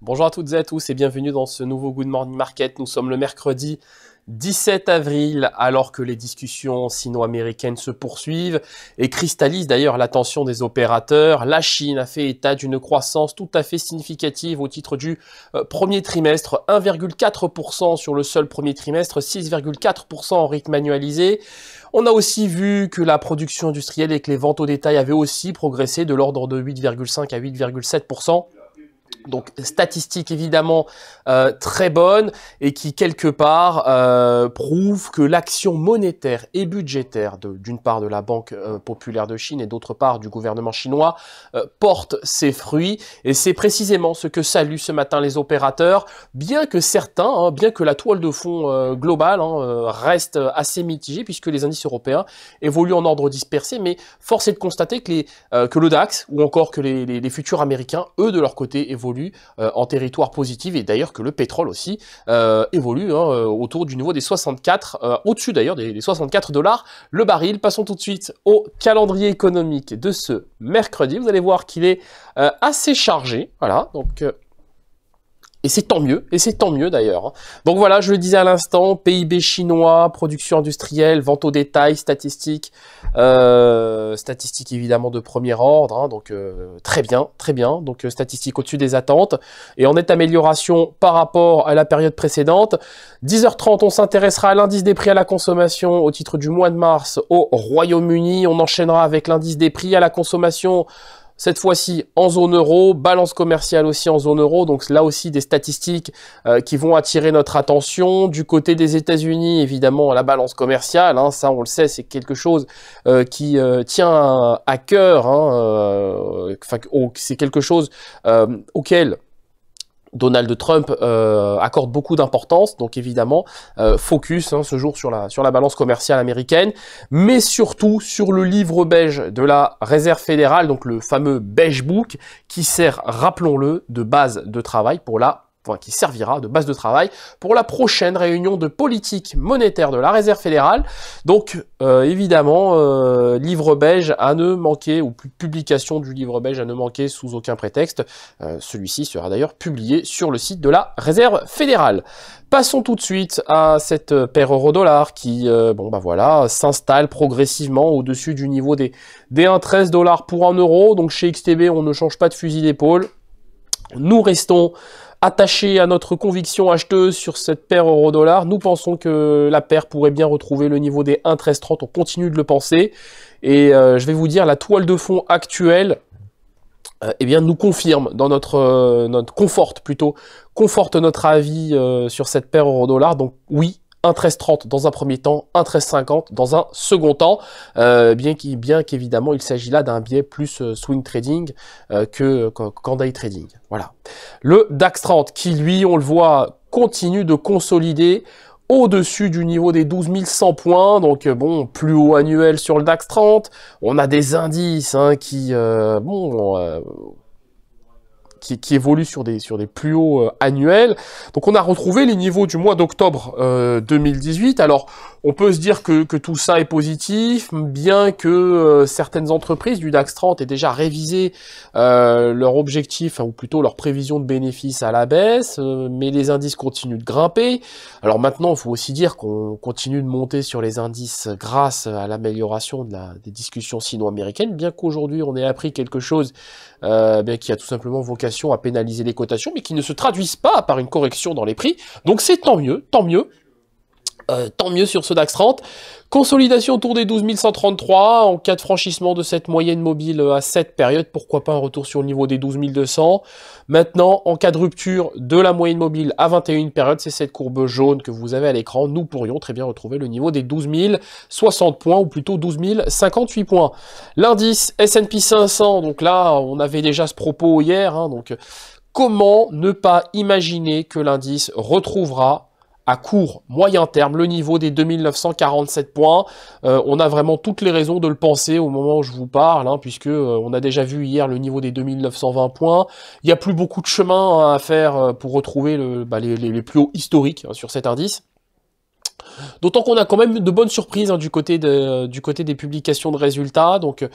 Bonjour à toutes et à tous et bienvenue dans ce nouveau Good Morning Market. Nous sommes le mercredi 17 avril alors que les discussions sino-américaines se poursuivent et cristallisent d'ailleurs l'attention des opérateurs. La Chine a fait état d'une croissance tout à fait significative au titre du premier trimestre, 1,4% sur le seul premier trimestre, 6,4% en rythme annualisé. On a aussi vu que la production industrielle et que les ventes au détail avaient aussi progressé de l'ordre de 8,5 à 8,7%. Donc statistique évidemment très bonne et qui quelque part prouve que l'action monétaire et budgétaire d'une part de la Banque populaire de Chine et d'autre part du gouvernement chinois porte ses fruits, et c'est précisément ce que saluent ce matin les opérateurs, bien que certains, bien que la toile de fond globale reste assez mitigée puisque les indices européens évoluent en ordre dispersé, mais force est de constater que le DAX ou encore que les futurs américains, eux de leur côté, évoluent en territoire positif, et d'ailleurs que le pétrole aussi évolue autour du niveau des 64, au-dessus d'ailleurs des 64 dollars le baril. Passons tout de suite au calendrier économique de ce mercredi. Vous allez voir qu'il est assez chargé, voilà, donc et c'est tant mieux d'ailleurs. Donc voilà, je le disais à l'instant, PIB chinois, production industrielle, vente au détail, statistiques évidemment de premier ordre, donc très bien, donc statistiques au-dessus des attentes, et en nette amélioration par rapport à la période précédente. 10h30, on s'intéressera à l'indice des prix à la consommation au titre du mois de mars au Royaume-Uni. On enchaînera avec l'indice des prix à la consommation, cette fois-ci en zone euro, balance commerciale aussi en zone euro, donc là aussi des statistiques qui vont attirer notre attention. Du côté des États-Unis, évidemment, la balance commerciale, ça on le sait, c'est quelque chose qui tient à cœur, c'est quelque chose auquel Donald Trump accorde beaucoup d'importance, donc évidemment focus ce jour sur la balance commerciale américaine, mais surtout sur le livre beige de la Réserve fédérale, donc le fameux Beige Book, qui sert, rappelons-le, de base de travail qui servira de base de travail pour la prochaine réunion de politique monétaire de la Réserve fédérale. Donc évidemment, livre beige à ne manquer, ou publication du livre beige à ne manquer sous aucun prétexte. Celui-ci sera d'ailleurs publié sur le site de la Réserve fédérale. Passons tout de suite à cette paire euro-dollar qui s'installe progressivement au-dessus du niveau des 1,13 $ pour 1 euro. Donc chez XTB, on ne change pas de fusil d'épaule. Nous restons attachés à notre conviction acheteuse sur cette paire euro-dollar. Nous pensons que la paire pourrait bien retrouver le niveau des 1,1330. On continue de le penser. Et je vais vous dire, la toile de fond actuelle nous confirme dans conforte notre avis sur cette paire euro-dollar. Donc oui, 1,1330 dans un premier temps, 1,1350 dans un second temps, bien qu'évidemment il s'agit là d'un biais plus swing trading qu'en day trading. Voilà. Le DAX 30 qui, lui, on le voit, continue de consolider au-dessus du niveau des 12 100 points, donc plus haut annuel sur le DAX 30. On a des indices qui évolue sur des plus hauts annuels. Donc on a retrouvé les niveaux du mois d'octobre 2018. Alors on peut se dire que tout ça est positif, bien que certaines entreprises du DAX 30 aient déjà révisé leur objectif, ou plutôt leur prévision de bénéfices à la baisse, mais les indices continuent de grimper. Alors maintenant, il faut aussi dire qu'on continue de monter sur les indices grâce à l'amélioration des discussions sino-américaines, bien qu'aujourd'hui on ait appris quelque chose qui a tout simplement vocation à pénaliser les cotations, mais qui ne se traduisent pas par une correction dans les prix. Donc c'est tant mieux sur ce DAX 30. Consolidation autour des 12 133, en cas de franchissement de cette moyenne mobile à cette période, pourquoi pas un retour sur le niveau des 12 200. Maintenant, en cas de rupture de la moyenne mobile à 21 périodes, c'est cette courbe jaune que vous avez à l'écran, nous pourrions très bien retrouver le niveau des 12 060 points, ou plutôt 12 058 points. L'indice S&P 500, donc là, on avait déjà ce propos hier, donc comment ne pas imaginer que l'indice retrouvera à court, moyen terme, le niveau des 2947 points. On a vraiment toutes les raisons de le penser au moment où je vous parle, puisque on a déjà vu hier le niveau des 2920 points. Il n'y a plus beaucoup de chemin à faire pour retrouver les plus hauts historiques sur cet indice. D'autant qu'on a quand même de bonnes surprises hein, du côté des publications de résultats. Donc,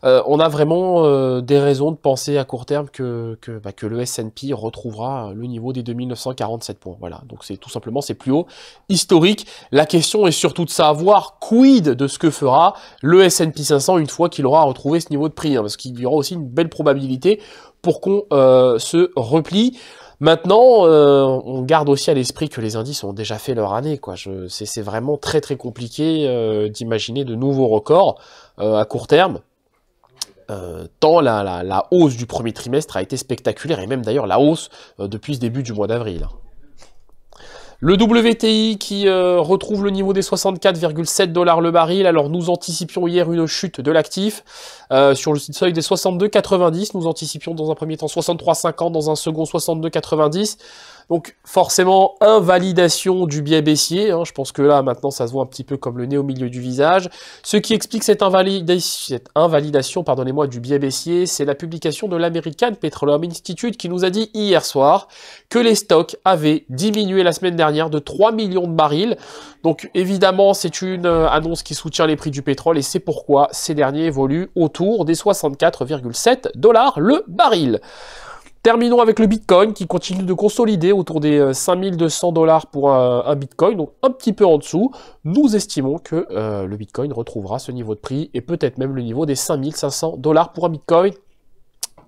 on a vraiment des raisons de penser à court terme que le S&P retrouvera le niveau des 2947 points. Voilà, donc c'est tout simplement c'est plus haut historique. La question est surtout de savoir quid de ce que fera le S&P 500 une fois qu'il aura retrouvé ce niveau de prix, hein, parce qu'il y aura aussi une belle probabilité pour qu'on se replie. Maintenant, on garde aussi à l'esprit que les indices ont déjà fait leur année, quoi. C'est vraiment très très compliqué d'imaginer de nouveaux records à court terme. Tant la hausse du premier trimestre a été spectaculaire, et même d'ailleurs la hausse depuis ce début du mois d'avril. Le WTI qui retrouve le niveau des 64,7 $ le baril. Alors nous anticipions hier une chute de l'actif sur le seuil des 62,90. Nous anticipions dans un premier temps 63,50, dans un second 62,90. Donc forcément, invalidation du biais baissier, hein. Je pense que là, maintenant, ça se voit un petit peu comme le nez au milieu du visage. Ce qui explique cette invalidation pardonnez-moi, du biais baissier, c'est la publication de l'American Petroleum Institute qui nous a dit hier soir que les stocks avaient diminué la semaine dernière de 3 millions de barils. Donc évidemment, c'est une annonce qui soutient les prix du pétrole et c'est pourquoi ces derniers évoluent autour des 64,7 $ le baril. Terminons avec le Bitcoin qui continue de consolider autour des 5200 $ pour un Bitcoin, donc un petit peu en dessous. Nous estimons que le Bitcoin retrouvera ce niveau de prix et peut-être même le niveau des 5500 $ pour un Bitcoin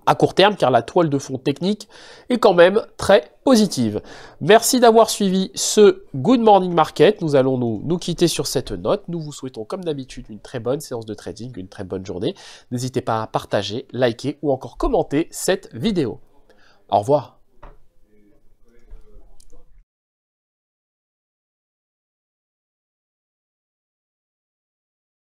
à court terme, car la toile de fond technique est quand même très positive. Merci d'avoir suivi ce Good Morning Market. Nous allons nous quitter sur cette note. Nous vous souhaitons comme d'habitude une très bonne séance de trading, une très bonne journée. N'hésitez pas à partager, liker ou encore commenter cette vidéo. Au revoir.